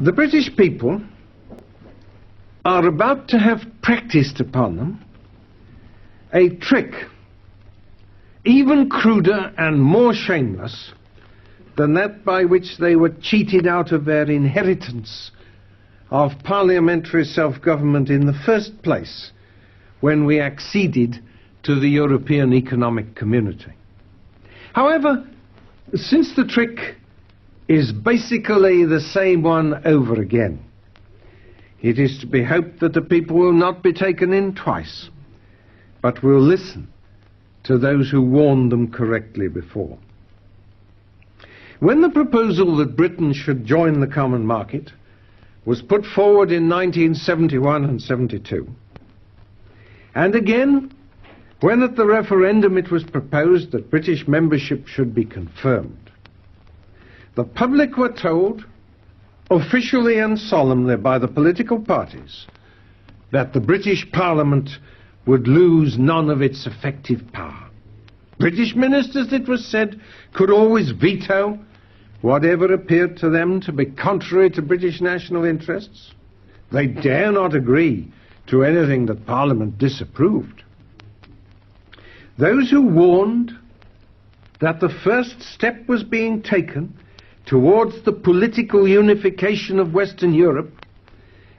The British people are about to have practiced upon them a trick even cruder and more shameless than that by which they were cheated out of their inheritance of parliamentary self-government in the first place when we acceded to the European Economic Community. However, since the trick is basically the same one over again, it is to be hoped that the people will not be taken in twice, but will listen to those who warned them correctly before. When the proposal that Britain should join the common market was put forward in 1971 and 72, and again when at the referendum it was proposed that British membership should be confirmed, the public were told, officially and solemnly by the political parties, that the British Parliament would lose none of its effective power. British ministers, it was said, could always veto whatever appeared to them to be contrary to British national interests. They dare not agree to anything that Parliament disapproved. Those who warned that the first step was being taken towards the political unification of Western Europe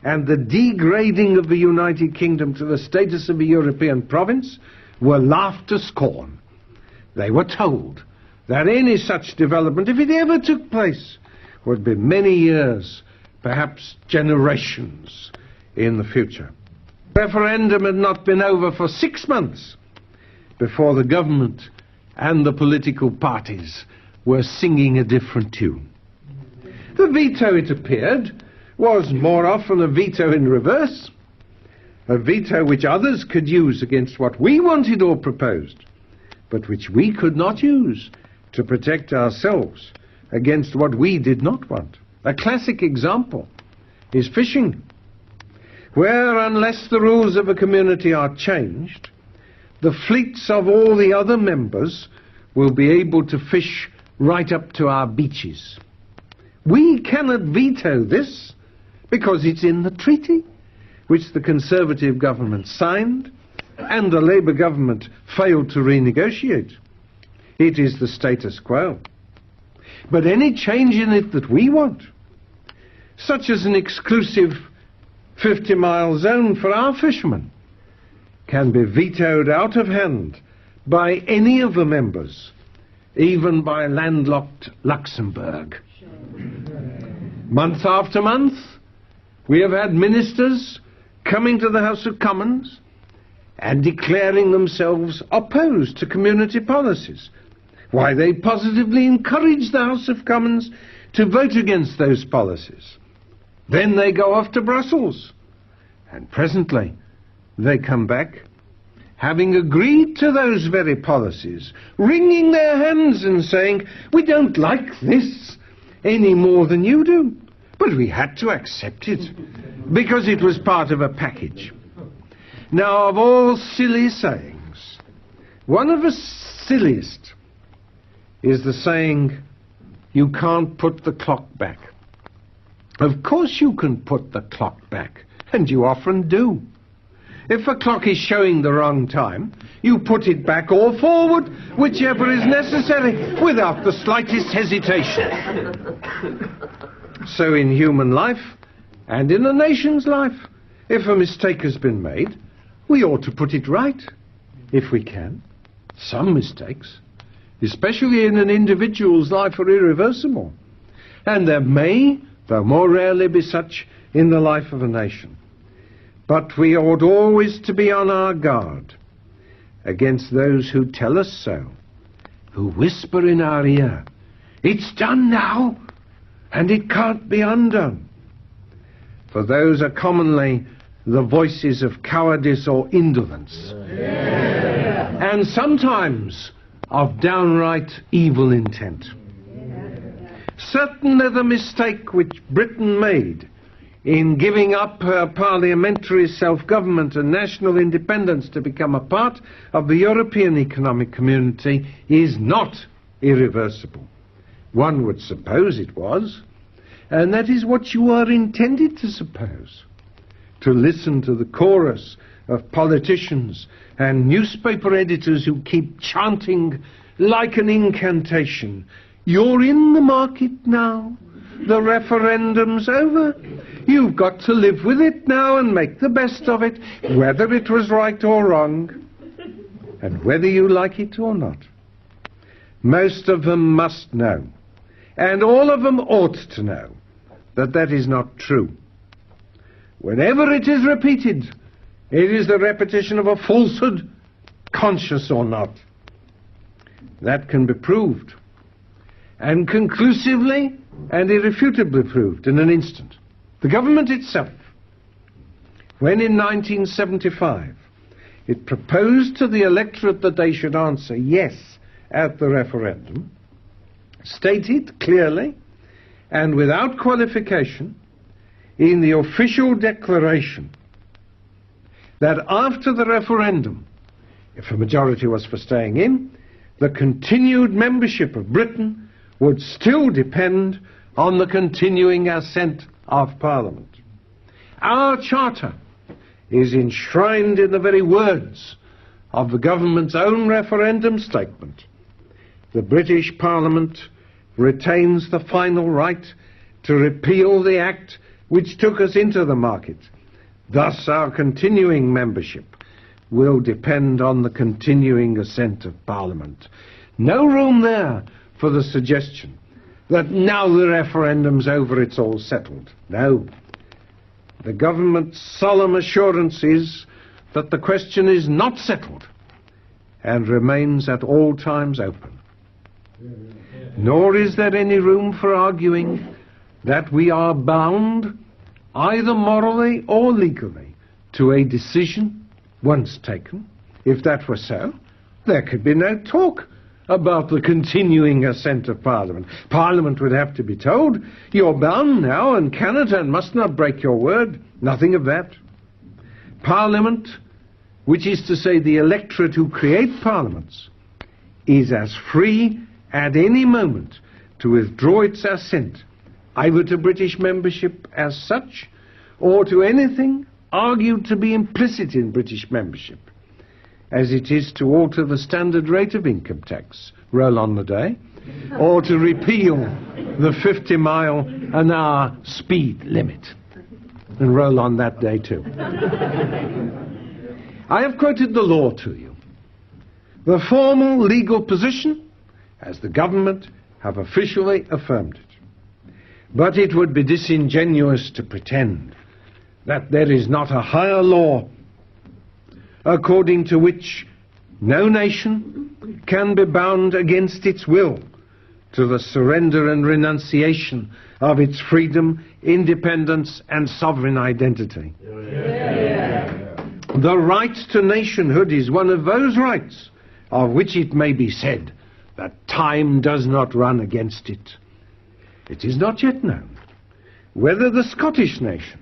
and the degrading of the United Kingdom to the status of a European province were laughed to scorn. They were told that any such development, if it ever took place, would be many years, perhaps generations, in the future. The referendum had not been over for 6 months before the government and the political parties were singing a different tune. The veto, it appeared, was more often a veto in reverse, a veto which others could use against what we wanted or proposed, but which we could not use to protect ourselves against what we did not want. A classic example is fishing, where unless the rules of a community are changed, the fleets of all the other members will be able to fish right up to our beaches. We cannot veto this because it's in the treaty, which the Conservative government signed and the Labour government failed to renegotiate. It is the status quo. But any change in it that we want, such as an exclusive 50-mile zone for our fishermen, can be vetoed out of hand by any of the members, even by landlocked Luxembourg. Month after month, we have had ministers coming to the House of Commons and declaring themselves opposed to community policies. Why, they positively encourage the House of Commons to vote against those policies. Then they go off to Brussels, and presently they come back, having agreed to those very policies, wringing their hands and saying, we don't like this any more than you do, but we had to accept it because it was part of a package. Now, of all silly sayings, one of the silliest is the saying, you can't put the clock back. Of course you can put the clock back, and you often do. If a clock is showing the wrong time, you put it back or forward, whichever is necessary, without the slightest hesitation. So in human life, and in a nation's life, if a mistake has been made, we ought to put it right, if we can. Some mistakes, especially in an individual's life, are irreversible. And there may, though more rarely, be such in the life of a nation. But we ought always to be on our guard against those who tell us so, who whisper in our ear, it's done now, and it can't be undone. For those are commonly the voices of cowardice or indolence, and sometimes of downright evil intent. Certainly the mistake which Britain made in giving up her parliamentary self-government and national independence to become a part of the European Economic Community is not irreversible. One would suppose it was, And that is what you are intended to suppose. To listen to the chorus of politicians and newspaper editors who keep chanting like an incantation, "You're in the market now. The referendum's over. You've got to live with it now and make the best of it, whether it was right or wrong, and whether you like it or not." Most of them must know, and all of them ought to know, that that is not true. Whenever it is repeated, it is the repetition of a falsehood, conscious or not. That can be proved, and conclusively and irrefutably proved in an instant. The government itself, when in 1975 it proposed to the electorate that they should answer yes at the referendum, stated clearly and without qualification in the official declaration that after the referendum, if a majority was for staying in, the continued membership of Britain would still depend on the continuing assent of Parliament. Our charter is enshrined in the very words of the government's own referendum statement. The British Parliament retains the final right to repeal the act which took us into the market. Thus our continuing membership will depend on the continuing assent of Parliament. No room there for the suggestion that now the referendum's over, it's all settled. No. The government's solemn assurance is that the question is not settled and remains at all times open. Nor is there any room for arguing that we are bound, either morally or legally, to a decision once taken. If that were so, there could be no talk about the continuing assent of Parliament. Parliament would have to be told, "You're bound now and cannot and must not break your word." Nothing of that. Parliament, which is to say the electorate who create parliaments, is as free at any moment to withdraw its assent, either to British membership as such, or to anything argued to be implicit in British membership, as it is to alter the standard rate of income tax, roll on the day, or to repeal the 50-mile-an-hour speed limit, and roll on that day too. I have quoted the law to you. The formal legal position, as the government have officially affirmed it. But it would be disingenuous to pretend that there is not a higher law according to which no nation can be bound against its will to the surrender and renunciation of its freedom, independence, and sovereign identity. The right to nationhood is one of those rights of which it may be said that time does not run against it. It is not yet known whether the Scottish nation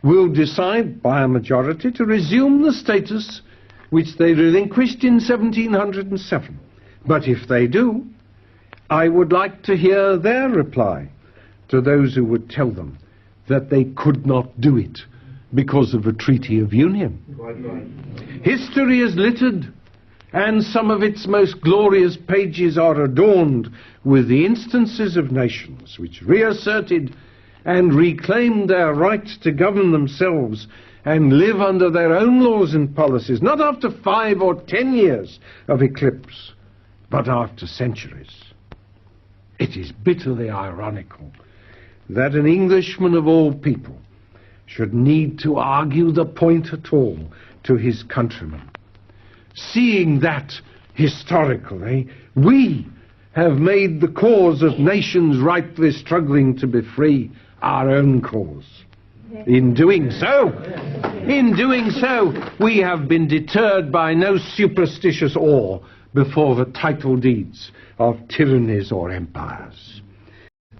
will decide by a majority to resume the status which they relinquished in 1707. But if they do, I would like to hear their reply to those who would tell them that they could not do it because of a treaty of union. History is littered, and some of its most glorious pages are adorned with the instances of nations which reasserted and reclaimed their right to govern themselves and live under their own laws and policies, not after 5 or 10 years of eclipse, but after centuries. It is bitterly ironical that an Englishman of all people should need to argue the point at all to his countrymen, seeing that, historically, we have made the cause of nations rightly struggling to be free our own cause. In doing so, we have been deterred by no superstitious awe before the title deeds of tyrannies or empires.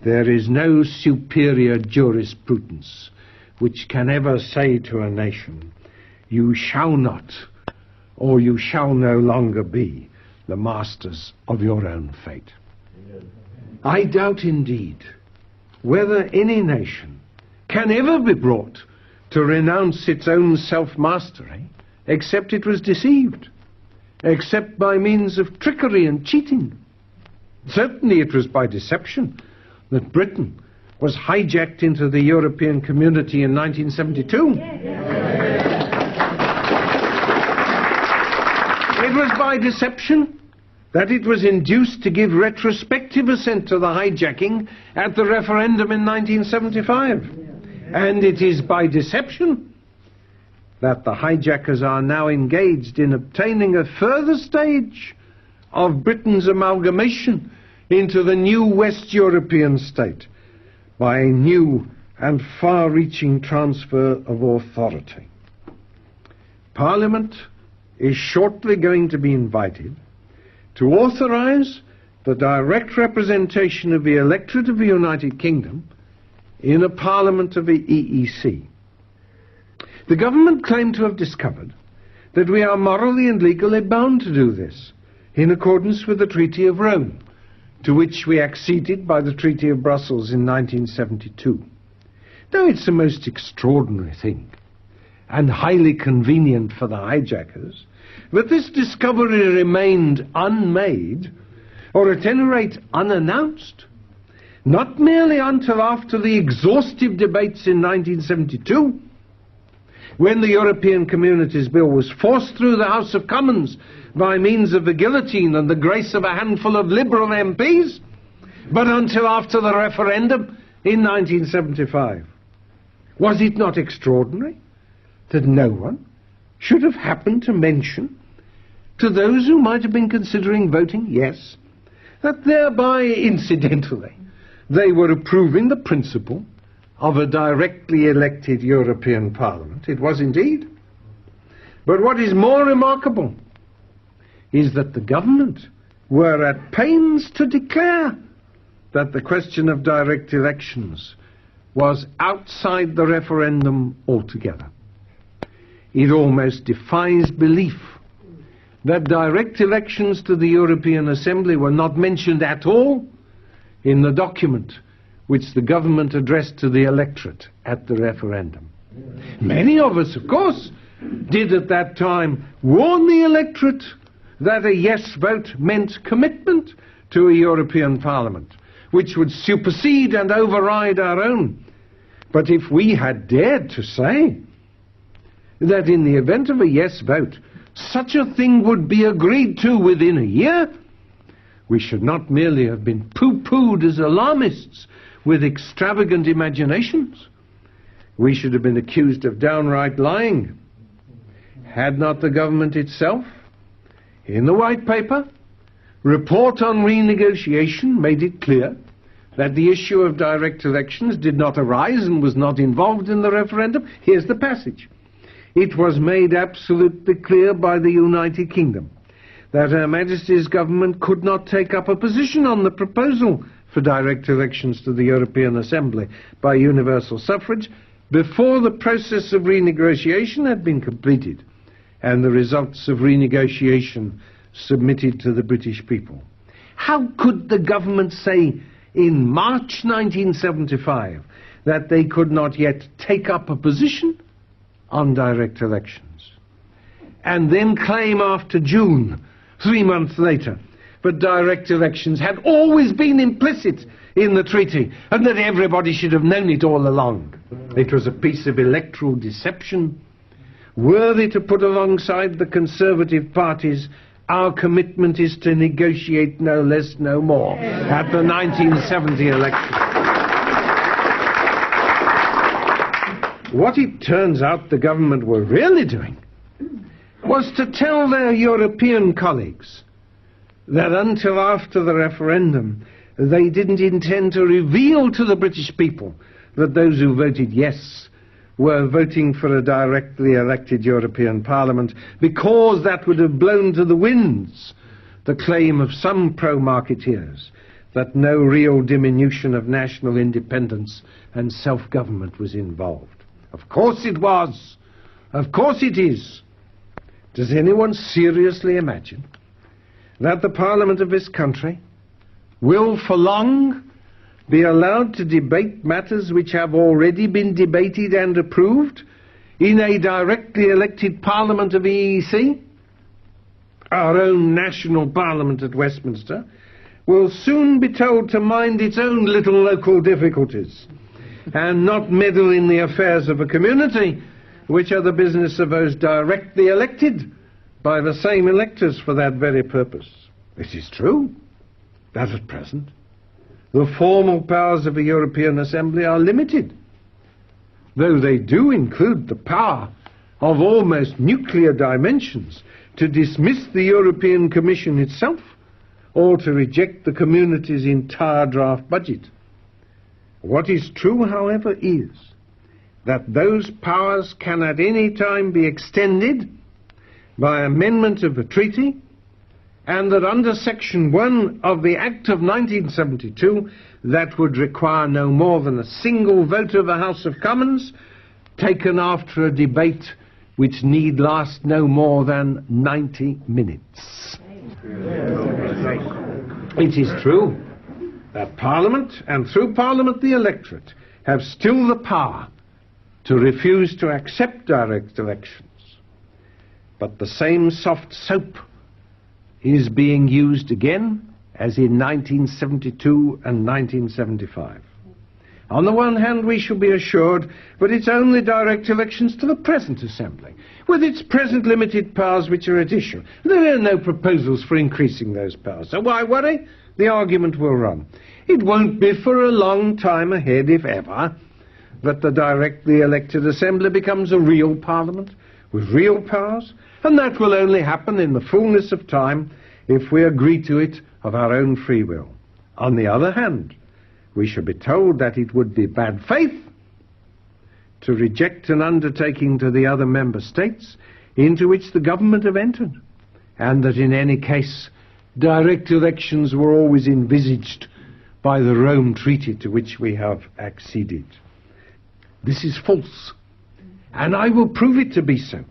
There is no superior jurisprudence which can ever say to a nation, "You shall not, or you shall no longer be the masters of your own fate." I doubt indeed whether any nation can ever be brought to renounce its own self-mastery except it was deceived, except by means of trickery and cheating. Certainly it was by deception that Britain was hijacked into the European Community in 1972. It was by deception that it was induced to give retrospective assent to the hijacking at the referendum in 1975. And it is by deception that the hijackers are now engaged in obtaining a further stage of Britain's amalgamation into the new West European state by a new and far-reaching transfer of authority. Parliament is shortly going to be invited to authorize the direct representation of the electorate of the United Kingdom in a parliament of the EEC. The government claimed to have discovered that we are morally and legally bound to do this in accordance with the Treaty of Rome, to which we acceded by the Treaty of Brussels in 1972. Now, it's a most extraordinary thing and highly convenient for the hijackers that this discovery remained unmade, or at any rate unannounced, not merely until after the exhaustive debates in 1972, when the European Communities Bill was forced through the House of Commons by means of the guillotine and the grace of a handful of Liberal MPs, but until after the referendum in 1975. Was it not extraordinary that no one should have happened to mention to those who might have been considering voting yes, that thereby, incidentally, they were approving the principle of a directly elected European Parliament? It was indeed. But what is more remarkable is that the government were at pains to declare that the question of direct elections was outside the referendum altogether. It almost defies belief that direct elections to the European Assembly were not mentioned at all in the document which the government addressed to the electorate at the referendum. Many of us, of course, did at that time warn the electorate that a yes vote meant commitment to a European Parliament, which would supersede and override our own. But if we had dared to say that in the event of a yes vote, such a thing would be agreed to within a year, we should not merely have been pooh-poohed as alarmists with extravagant imaginations. We should have been accused of downright lying. Had not the government itself, in the White Paper, report on renegotiation, made it clear that the issue of direct elections did not arise and was not involved in the referendum? Here's the passage. It was made absolutely clear by the United Kingdom that Her Majesty's government could not take up a position on the proposal for direct elections to the European Assembly by universal suffrage before the process of renegotiation had been completed and the results of renegotiation submitted to the British people. How could the government say in March 1975 that they could not yet take up a position on direct elections, and then claim after June, 3 months later, that direct elections had always been implicit in the treaty and that everybody should have known it all along? It was a piece of electoral deception worthy to put alongside the Conservative parties. Our commitment is to negotiate no less, no more at the 1970 election. What it turns out the government were really doing was to tell their European colleagues that until after the referendum they didn't intend to reveal to the British people that those who voted yes were voting for a directly elected European Parliament, because that would have blown to the winds the claim of some pro-marketeers that no real diminution of national independence and self-government was involved. Of course it was. Of course it is. Does anyone seriously imagine that the Parliament of this country will for long be allowed to debate matters which have already been debated and approved in a directly elected Parliament of EEC? Our own national Parliament at Westminster will soon be told to mind its own little local difficulties and not meddle in the affairs of a community, which are the business of those directly elected by the same electors for that very purpose. It is true that at present the formal powers of a European Assembly are limited, though they do include the power of almost nuclear dimensions to dismiss the European Commission itself or to reject the community's entire draft budget. What is true, however, is that those powers can at any time be extended by amendment of the treaty, and that under Section 1 of the Act of 1972, that would require no more than a single vote of the House of Commons, taken after a debate which need last no more than 90 minutes. It is true that Parliament, and through Parliament the electorate, have still the power to refuse to accept direct elections. But the same soft soap is being used again as in 1972 and 1975. On the one hand, we shall be assured that it's only direct elections to the present Assembly, with its present limited powers which are at issue. There are no proposals for increasing those powers, so why worry? The argument will run. It won't be for a long time ahead, if ever, that the directly elected Assembly becomes a real Parliament with real powers, and that will only happen in the fullness of time if we agree to it of our own free will. On the other hand, we shall be told that it would be bad faith to reject an undertaking to the other member states into which the government have entered, and that in any case direct elections were always envisaged by the Rome Treaty to which we have acceded. This is false, and I will prove it to be so,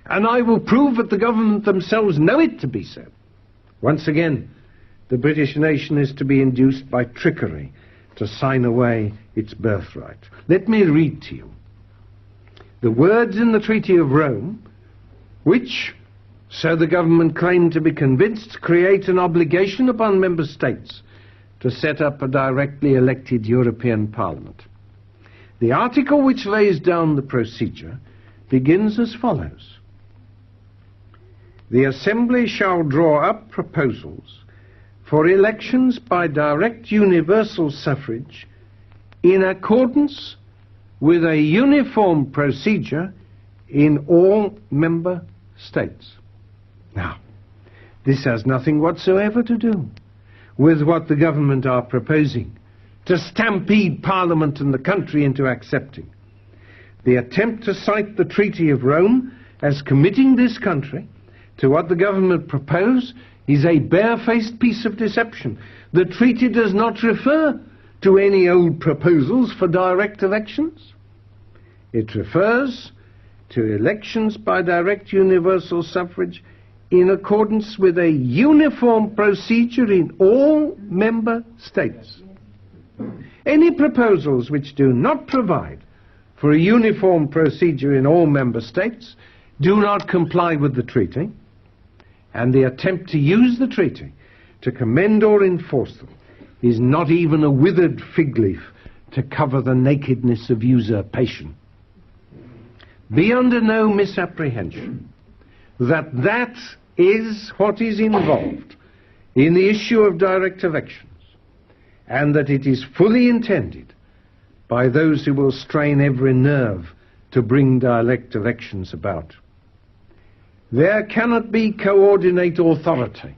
and I will prove that the government themselves know it to be so. Once again, the British nation is to be induced by trickery to sign away its birthright. Let me read to you the words in the Treaty of Rome, which, so the government claimed to be convinced, create an obligation upon member states to set up a directly elected European Parliament. The article which lays down the procedure begins as follows: The Assembly shall draw up proposals for elections by direct universal suffrage in accordance with a uniform procedure in all member states. Now, this has nothing whatsoever to do with what the government are proposing to stampede Parliament and the country into accepting. The attempt to cite the Treaty of Rome as committing this country to what the government propose is a barefaced piece of deception. The treaty does not refer to any old proposals for direct elections. It refers to elections by direct universal suffrage in accordance with a uniform procedure in all member states. Any proposals which do not provide for a uniform procedure in all member states do not comply with the treaty, and the attempt to use the treaty to commend or enforce them is not even a withered fig leaf to cover the nakedness of usurpation. Be under no misapprehension that that is what is involved in the issue of direct elections, and that it is fully intended by those who will strain every nerve to bring direct elections about. There cannot be coordinate authority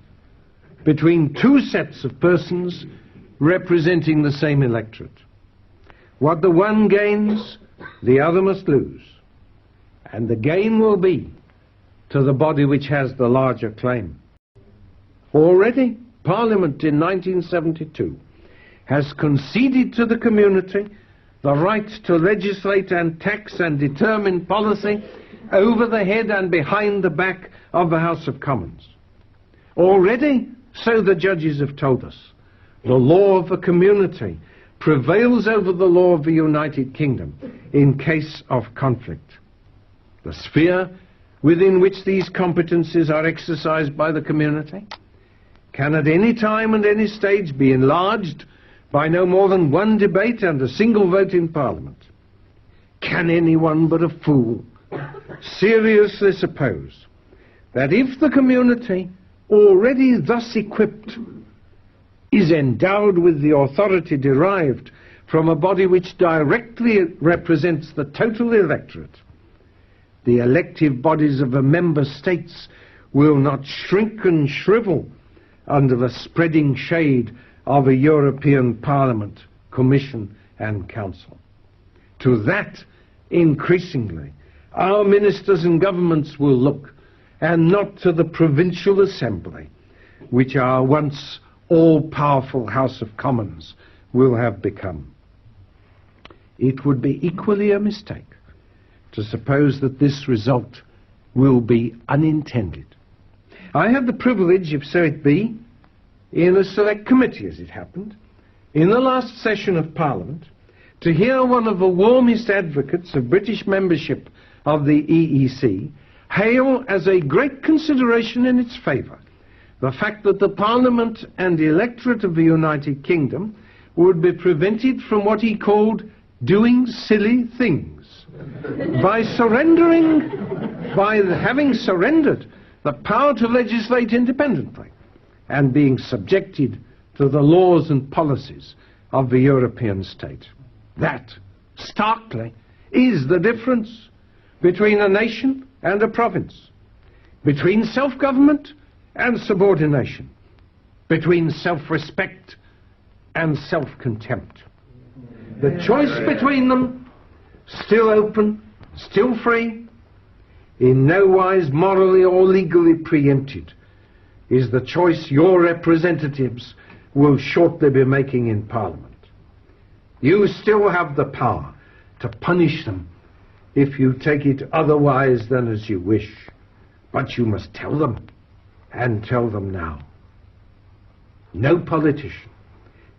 between two sets of persons representing the same electorate. What the one gains, the other must lose, and the gain will be to the body which has the larger claim. Already, Parliament in 1972 has conceded to the community the right to legislate and tax and determine policy over the head and behind the back of the House of Commons. Already, so the judges have told us, the law of the community prevails over the law of the United Kingdom in case of conflict. The sphere within which these competencies are exercised by the community can at any time and any stage be enlarged by no more than one debate and a single vote in Parliament. Can anyone but a fool seriously suppose that if the community, already thus equipped, is endowed with the authority derived from a body which directly represents the total electorate, the elective bodies of the member states will not shrink and shrivel under the spreading shade of a European Parliament, Commission and Council. To that, increasingly, our ministers and governments will look, and not to the provincial assembly, which our once all-powerful House of Commons will have become. It would be equally a mistake to suppose that this result will be unintended. I had the privilege, if so it be, in a select committee, as it happened, in the last session of Parliament, to hear one of the warmest advocates of British membership of the EEC hail as a great consideration in its favour the fact that the Parliament and the electorate of the United Kingdom would be prevented from what he called doing silly things by having surrendered the power to legislate independently and being subjected to the laws and policies of the European state. That, starkly, is the difference between a nation and a province, between self-government and subordination, between self-respect and self-contempt. The choice between them, still open, still free, in no wise morally or legally preempted, is the choice your representatives will shortly be making in Parliament. You still have the power to punish them if you take it otherwise than as you wish, but you must tell them, and tell them now. No politician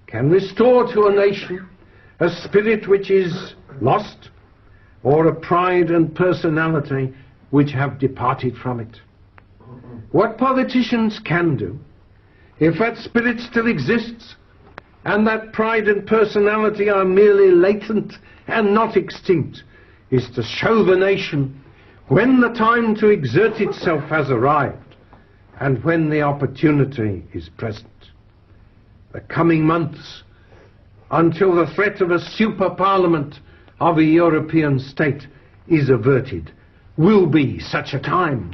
can restore to a nation a spirit which is lost, or a pride and personality which have departed from it. What politicians can do, if that spirit still exists, and that pride and personality are merely latent and not extinct, is to show the nation when the time to exert itself has arrived, and when the opportunity is present. The coming months, until the threat of a super parliament of a European state is averted, will be such a time.